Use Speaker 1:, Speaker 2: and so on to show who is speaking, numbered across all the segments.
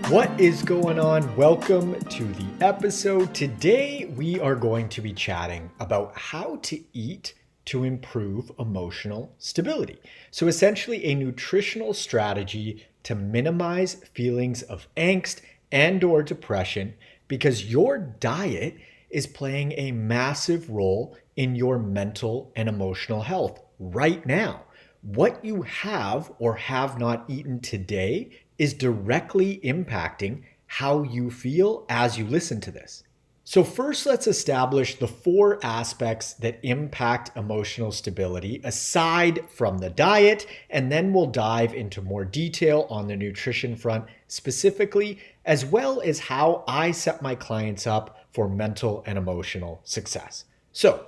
Speaker 1: What is going on? Welcome to the episode. Today we are going to be chatting about how to eat to improve emotional stability. So essentially a nutritional strategy to minimize feelings of angst and or depression because your diet is playing a massive role in your mental and emotional health right now. What you have or have not eaten today is directly impacting how you feel as you listen to this. So first, let's establish the 4 aspects that impact emotional stability aside from the diet, and then we'll dive into more detail on the nutrition front specifically, as well as how I set my clients up for mental and emotional success. So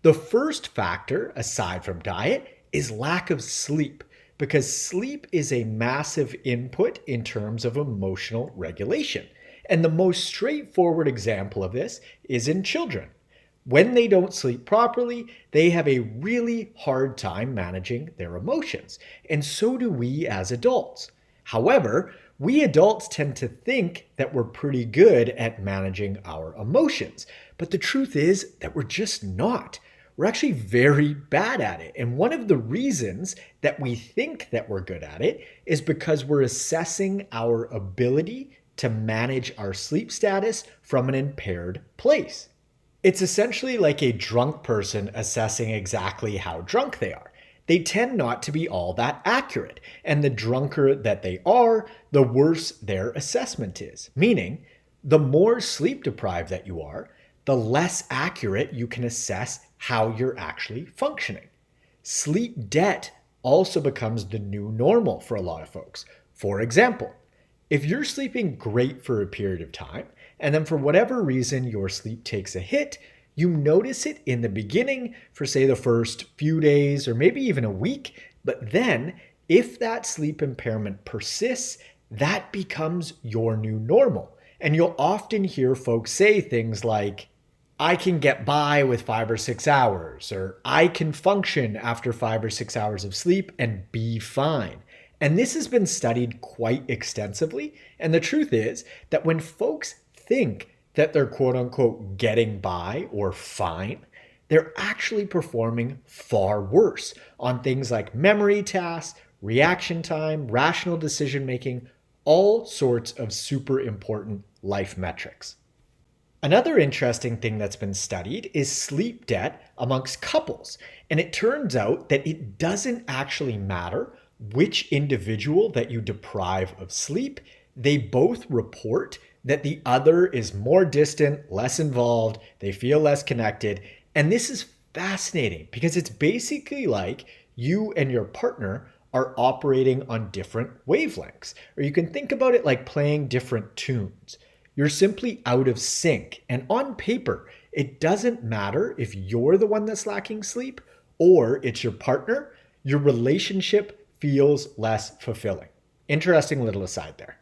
Speaker 1: the first factor, aside from diet, is lack of sleep, because sleep is a massive input in terms of emotional regulation. And the most straightforward example of this is in children. When they don't sleep properly, they have a really hard time managing their emotions. And so do we as adults. However, we adults tend to think that we're pretty good at managing our emotions. But the truth is that we're just not. We're actually very bad at it. And one of the reasons that we think that we're good at it is because we're assessing our ability to manage our sleep status from an impaired place. It's essentially like a drunk person assessing exactly how drunk they are. They tend not to be all that accurate. And the drunker that they are, the worse their assessment is. Meaning, the more sleep deprived that you are, the less accurate you can assess how you're actually functioning. Sleep debt also becomes the new normal for a lot of folks. For example, if you're sleeping great for a period of time, and then for whatever reason your sleep takes a hit, you notice it in the beginning for say the first few days or maybe even a week, but then if that sleep impairment persists, that becomes your new normal. And you'll often hear folks say things like, I can get by with 5 or 6 hours, or I can function after 5 or 6 hours of sleep and be fine. And this has been studied quite extensively. And the truth is that when folks think that they're quote unquote getting by or fine, they're actually performing far worse on things like memory tasks, reaction time, rational decision making, all sorts of super important life metrics. Another interesting thing that's been studied is sleep debt amongst couples. And it turns out that it doesn't actually matter which individual that you deprive of sleep. They both report that the other is more distant, less involved, they feel less connected. And this is fascinating because it's basically like you and your partner are operating on different wavelengths. Or you can think about it like playing different tunes. You're simply out of sync. And on paper, it doesn't matter if you're the one that's lacking sleep or it's your partner, your relationship feels less fulfilling. Interesting little aside there.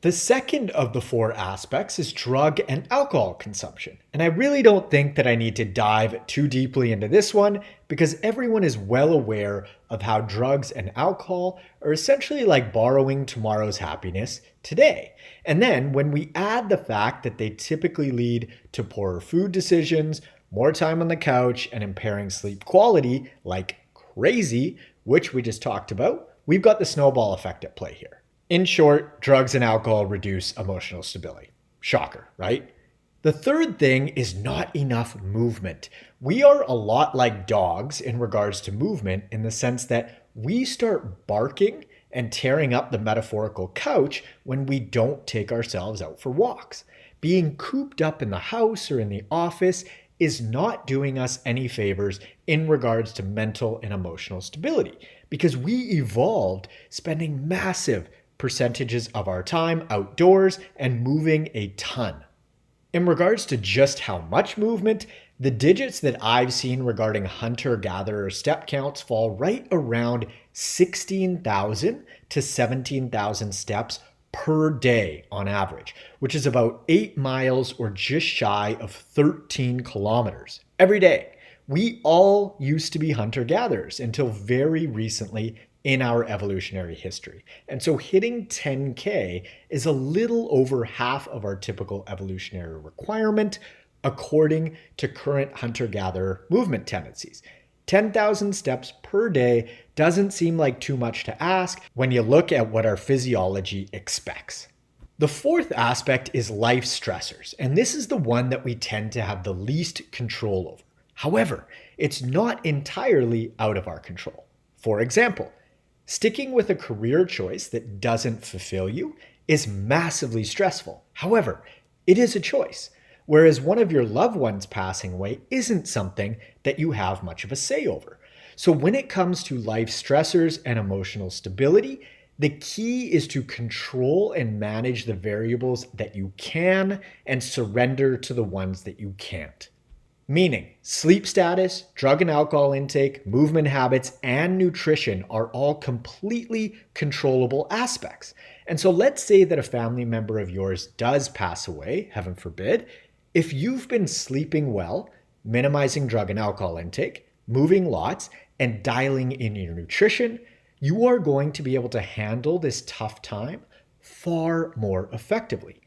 Speaker 1: The second of the 4 aspects is drug and alcohol consumption. And I really don't think that I need to dive too deeply into this one because everyone is well aware of how drugs and alcohol are essentially like borrowing tomorrow's happiness today. And then when we add the fact that they typically lead to poorer food decisions, more time on the couch, and impairing sleep quality like crazy, which we just talked about, we've got the snowball effect at play here. In short, drugs and alcohol reduce emotional stability. Shocker, right? The third thing is not enough movement. We are a lot like dogs in regards to movement in the sense that we start barking and tearing up the metaphorical couch when we don't take ourselves out for walks. Being cooped up in the house or in the office is not doing us any favors in regards to mental and emotional stability because we evolved spending massive percentages of our time outdoors and moving a ton. In regards to just how much movement, the digits that I've seen regarding hunter-gatherer step counts fall right around 16,000 to 17,000 steps per day on average, which is about 8 miles or just shy of 13 kilometers every day. We all used to be hunter-gatherers until very recently in our evolutionary history. And so hitting 10K is a little over half of our typical evolutionary requirement according to current hunter-gatherer movement tendencies. 10,000 steps per day doesn't seem like too much to ask when you look at what our physiology expects. The fourth aspect is life stressors, and this is the one that we tend to have the least control over. However, it's not entirely out of our control. For example, sticking with a career choice that doesn't fulfill you is massively stressful. However, it is a choice, whereas one of your loved ones passing away isn't something that you have much of a say over. So when it comes to life stressors and emotional stability, the key is to control and manage the variables that you can and surrender to the ones that you can't. Meaning, sleep status, drug and alcohol intake, movement habits, and nutrition are all completely controllable aspects. And so let's say that a family member of yours does pass away, heaven forbid. If you've been sleeping well, minimizing drug and alcohol intake, moving lots, and dialing in your nutrition, you are going to be able to handle this tough time far more effectively.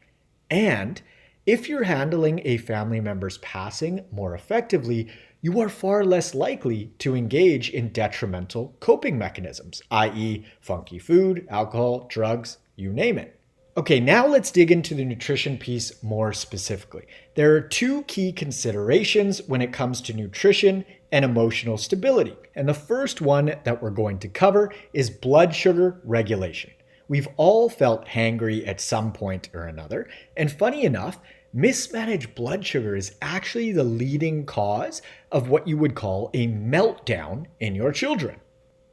Speaker 1: And if you're handling a family member's passing more effectively, you are far less likely to engage in detrimental coping mechanisms, i.e. funky food, alcohol, drugs, you name it. Okay, now let's dig into the nutrition piece more specifically. There are two key considerations when it comes to nutrition and emotional stability. And the first one that we're going to cover is blood sugar regulation. We've all felt hangry at some point or another. And funny enough, mismanaged blood sugar is actually the leading cause of what you would call a meltdown in your children.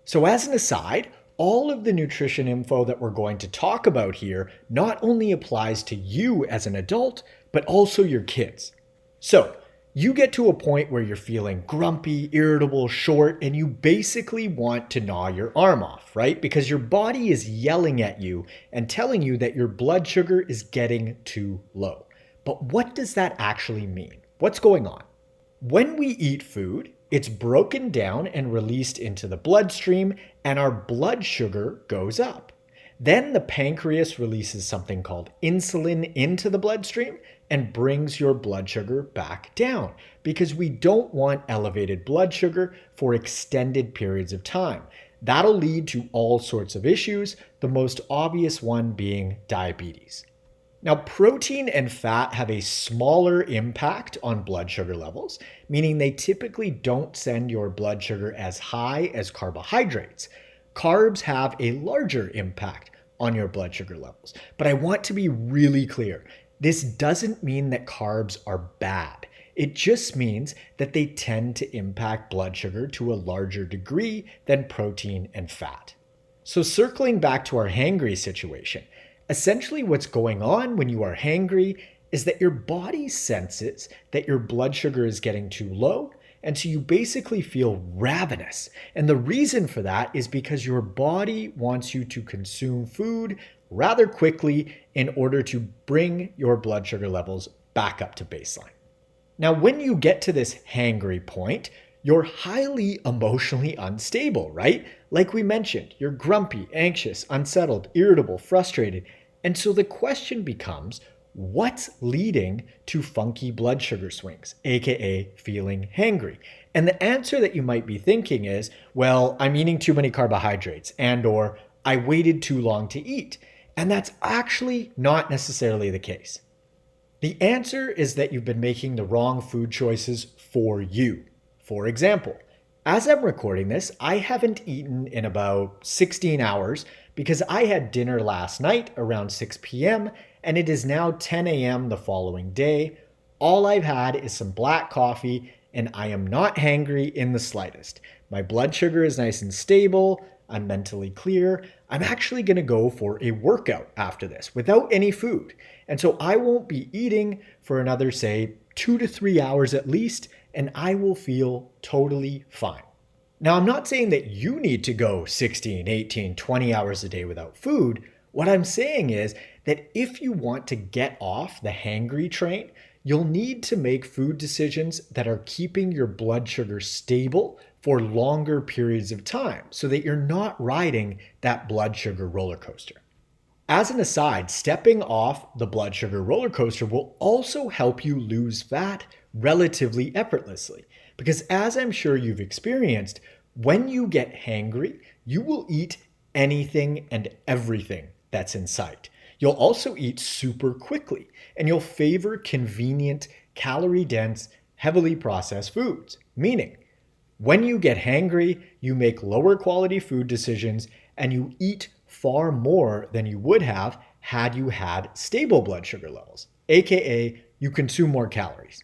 Speaker 1: So as an aside, all of the nutrition info that we're going to talk about here not only applies to you as an adult, but also your kids. So you get to a point where you're feeling grumpy, irritable, short, and you basically want to gnaw your arm off, right? Because your body is yelling at you and telling you that your blood sugar is getting too low. But what does that actually mean? What's going on? When we eat food, it's broken down and released into the bloodstream, and our blood sugar goes up. Then the pancreas releases something called insulin into the bloodstream and brings your blood sugar back down because we don't want elevated blood sugar for extended periods of time. That'll lead to all sorts of issues, the most obvious one being diabetes. Now, protein and fat have a smaller impact on blood sugar levels, meaning they typically don't send your blood sugar as high as carbohydrates. Carbs have a larger impact on your blood sugar levels. But I want to be really clear. This doesn't mean that carbs are bad. It just means that they tend to impact blood sugar to a larger degree than protein and fat. So circling back to our hangry situation, essentially what's going on when you are hangry is that your body senses that your blood sugar is getting too low, and so you basically feel ravenous. And the reason for that is because your body wants you to consume food rather quickly in order to bring your blood sugar levels back up to baseline. Now, when you get to this hangry point, you're highly emotionally unstable, right? Like we mentioned, you're grumpy, anxious, unsettled, irritable, frustrated. And so the question becomes, what's leading to funky blood sugar swings, aka feeling hangry? And the answer that you might be thinking is, well, I'm eating too many carbohydrates or I waited too long to eat. And that's actually not necessarily the case. The answer is that you've been making the wrong food choices for you. For example, as I'm recording this, I haven't eaten in about 16 hours because I had dinner last night around 6 p.m. and it is now 10 a.m. the following day. All I've had is some black coffee and I am not hangry in the slightest. My blood sugar is nice and stable. I'm mentally clear. I'm actually going to go for a workout after this without any food. And so I won't be eating for another, say, 2 to 3 hours at least, and I will feel totally fine. Now, I'm not saying that you need to go 16, 18, 20 hours a day without food. What I'm saying is that if you want to get off the hangry train, you'll need to make food decisions that are keeping your blood sugar stable for longer periods of time so that you're not riding that blood sugar roller coaster. As an aside, stepping off the blood sugar roller coaster will also help you lose fat relatively effortlessly. Because as I'm sure you've experienced, when you get hangry, you will eat anything and everything that's in sight. You'll also eat super quickly, and you'll favor convenient, calorie-dense, heavily processed foods. Meaning, when you get hangry, you make lower quality food decisions and you eat far more than you would have had you had stable blood sugar levels, aka you consume more calories.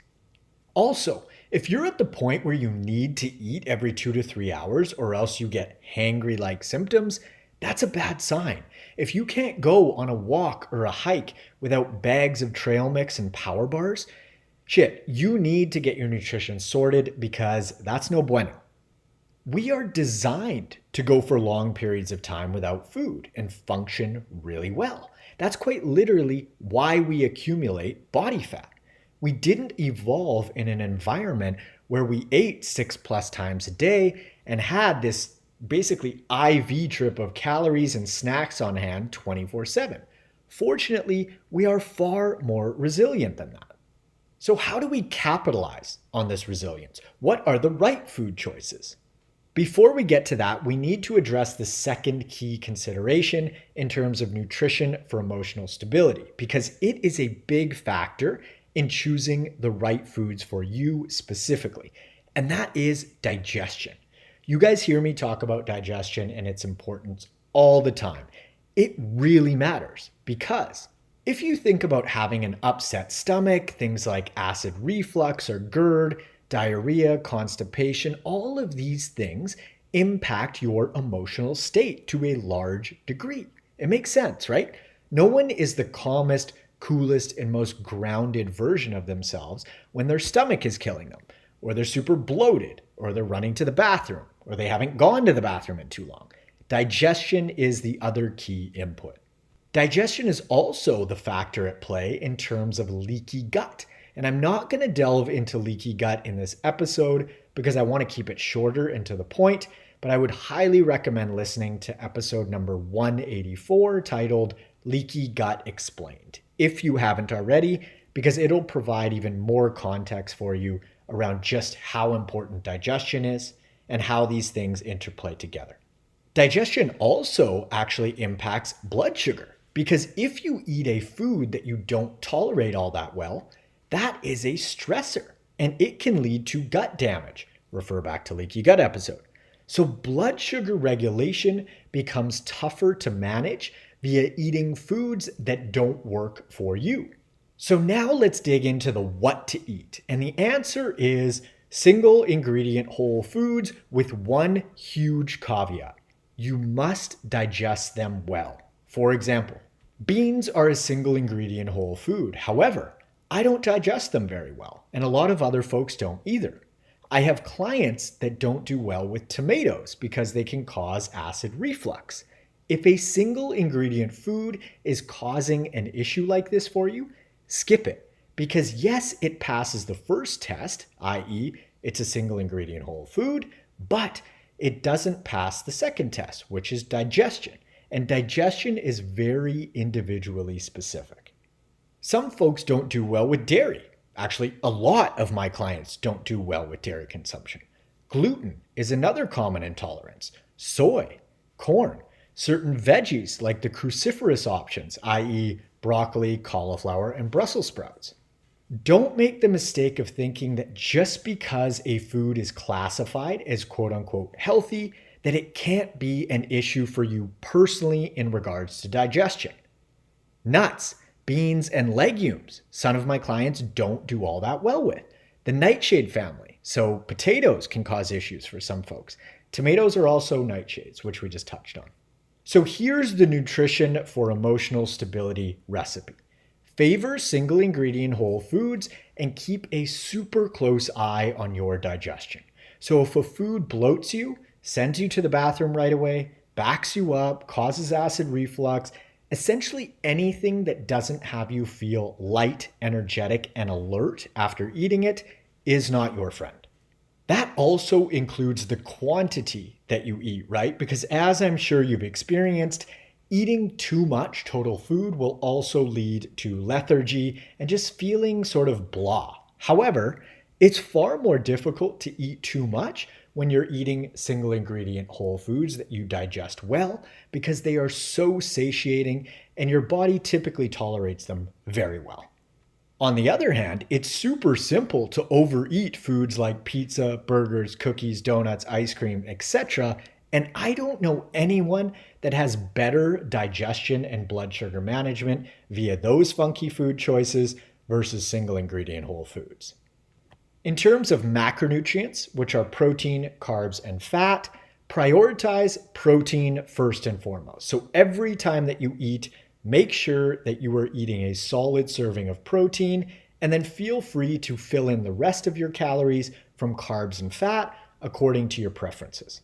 Speaker 1: Also, if you're at the point where you need to eat every 2 to 3 hours or else you get hangry-like symptoms, that's a bad sign. If you can't go on a walk or a hike without bags of trail mix and power bars, shit, you need to get your nutrition sorted because that's no bueno. We are designed to go for long periods of time without food and function really well. That's quite literally why we accumulate body fat. We didn't evolve in an environment where we ate 6+ times a day and had this basically IV trip of calories and snacks on hand 24/7. Fortunately, we are far more resilient than that. So how do we capitalize on this resilience? What are the right food choices? Before we get to that, we need to address the second key consideration in terms of nutrition for emotional stability, because it is a big factor in choosing the right foods for you specifically, and that is digestion. You guys hear me talk about digestion and its importance all the time. It really matters because if you think about having an upset stomach, things like acid reflux or GERD, diarrhea, constipation, all of these things impact your emotional state to a large degree. It makes sense, right? No one is the calmest, coolest, and most grounded version of themselves when their stomach is killing them, or they're super bloated, or they're running to the bathroom, or they haven't gone to the bathroom in too long. Digestion is the other key input. Digestion is also the factor at play in terms of leaky gut. And I'm not going to delve into leaky gut in this episode because I want to keep it shorter and to the point, but I would highly recommend listening to episode number 184 titled Leaky Gut Explained, if you haven't already, because it'll provide even more context for you around just how important digestion is and how these things interplay together. Digestion also actually impacts blood sugar, because if you eat a food that you don't tolerate all that well, that is a stressor and it can lead to gut damage. Refer back to leaky gut episode. So blood sugar regulation becomes tougher to manage via eating foods that don't work for you. So now let's dig into the what to eat. And the answer is single ingredient whole foods with one huge caveat. You must digest them well. For example, beans are a single ingredient whole food. However, I don't digest them very well, and a lot of other folks don't either. I have clients that don't do well with tomatoes because they can cause acid reflux. If a single ingredient food is causing an issue like this for you, skip it. Because yes, it passes the first test, i.e. it's a single ingredient whole food, but it doesn't pass the second test, which is digestion. And digestion is very individually specific. Some folks don't do well with dairy. Actually, a lot of my clients don't do well with dairy consumption. Gluten is another common intolerance. Soy, corn, certain veggies like the cruciferous options, i.e. broccoli, cauliflower, and Brussels sprouts. Don't make the mistake of thinking that just because a food is classified as quote unquote healthy, that it can't be an issue for you personally in regards to digestion. Nuts, beans, and legumes, some of my clients don't do all that well with. The nightshade family, so potatoes can cause issues for some folks. Tomatoes are also nightshades, which we just touched on. So here's the nutrition for emotional stability recipe. Favor single ingredient whole foods and keep a super close eye on your digestion. So if a food bloats you, sends you to the bathroom right away, backs you up, causes acid reflux, essentially anything that doesn't have you feel light, energetic, and alert after eating it is not your friend. That also includes the quantity that you eat, right? Because as I'm sure you've experienced, eating too much total food will also lead to lethargy and just feeling sort of blah. However, it's far more difficult to eat too much when you're eating single ingredient whole foods that you digest well because they are so satiating and your body typically tolerates them very well. On the other hand, it's super simple to overeat foods like pizza, burgers, cookies, donuts, ice cream, etc. And I don't know anyone that has better digestion and blood sugar management via those funky food choices versus single ingredient whole foods. In terms of macronutrients, which are protein, carbs, and fat, prioritize protein first and foremost. So every time that you eat, make sure that you are eating a solid serving of protein, and then feel free to fill in the rest of your calories from carbs and fat according to your preferences.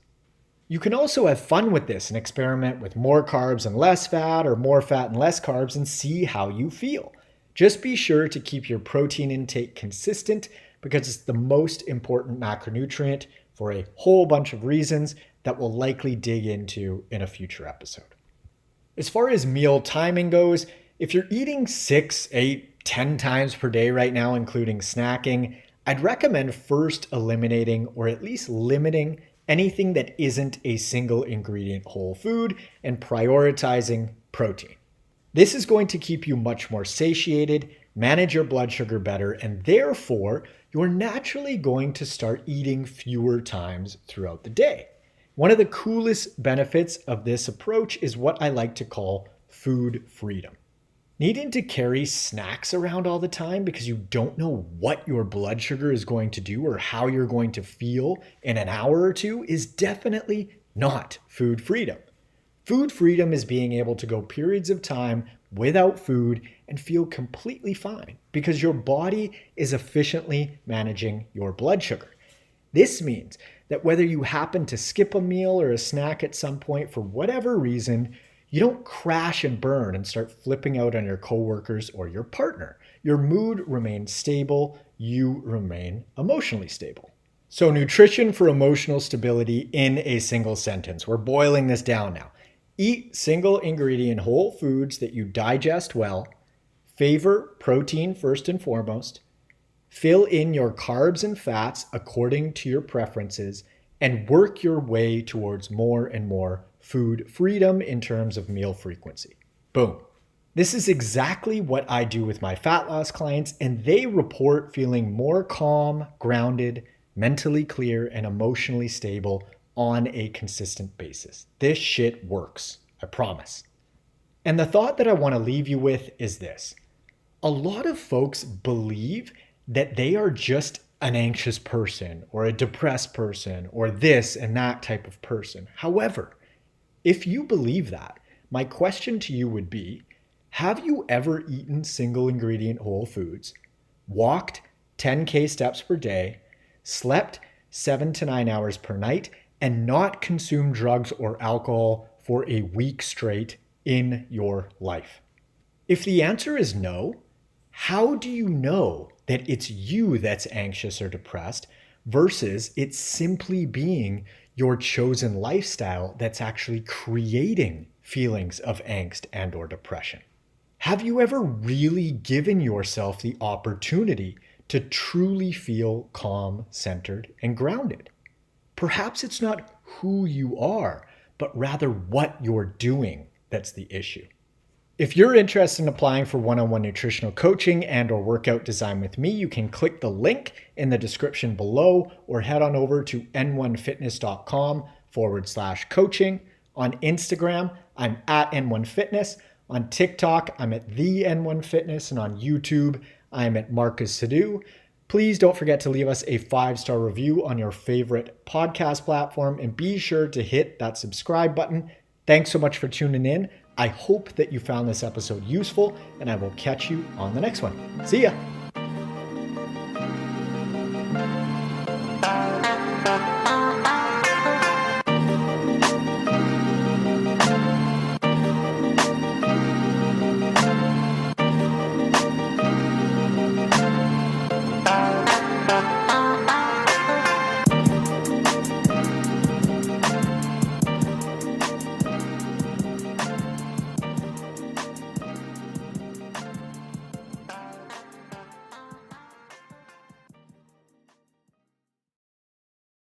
Speaker 1: You can also have fun with this and experiment with more carbs and less fat or more fat and less carbs and see how you feel. Just be sure to keep your protein intake consistent because it's the most important macronutrient for a whole bunch of reasons that we'll likely dig into in a future episode. As far as meal timing goes, if you're eating 6, 8, 10 times per day right now, including snacking, I'd recommend first eliminating or at least limiting anything that isn't a single ingredient whole food and prioritizing protein. This is going to keep you much more satiated, manage your blood sugar better, and therefore you're naturally going to start eating fewer times throughout the day. One of the coolest benefits of this approach is what I like to call food freedom. Needing to carry snacks around all the time because you don't know what your blood sugar is going to do or how you're going to feel in an hour or two is definitely not food freedom. Food freedom is being able to go periods of time without food and feel completely fine because your body is efficiently managing your blood sugar. This means that whether you happen to skip a meal or a snack at some point for whatever reason, you don't crash and burn and start flipping out on your coworkers or your partner. Your mood remains stable, you remain emotionally stable. So nutrition for emotional stability in a single sentence. We're boiling this down now. Eat single ingredient whole foods that you digest well. Favor protein first and foremost. Fill in your carbs and fats according to your preferences and work your way towards more and more food freedom in terms of meal frequency. Boom. This is exactly what I do with my fat loss clients, and they report feeling more calm, grounded, mentally clear, and emotionally stable on a consistent basis. This shit works, I promise. And the thought that I want to leave you with is this. A lot of folks believe that they are just an anxious person or a depressed person or this and that type of person. However, if you believe that, my question to you would be, have you ever eaten single ingredient whole foods, walked 10K steps per day, slept 7 to 9 hours per night, and not consumed drugs or alcohol for a week straight in your life? If the answer is no, how do you know that it's you that's anxious or depressed versus it's simply being your chosen lifestyle that's actually creating feelings of angst and or depression? Have you ever really given yourself the opportunity to truly feel calm, centered, and grounded? Perhaps it's not who you are, but rather what you're doing that's the issue. If you're interested in applying for one-on-one nutritional coaching and or workout design with me, you can click the link in the description below or head on over to n1fitness.com/coaching. On Instagram, I'm at N1Fitness. On TikTok, I'm at the N1Fitness. And on YouTube, I'm at Marcus Sadu. Please don't forget to leave us a 5-star review on your favorite podcast platform and be sure to hit that subscribe button. Thanks so much for tuning in. I hope that you found this episode useful, and I will catch you on the next one. See ya.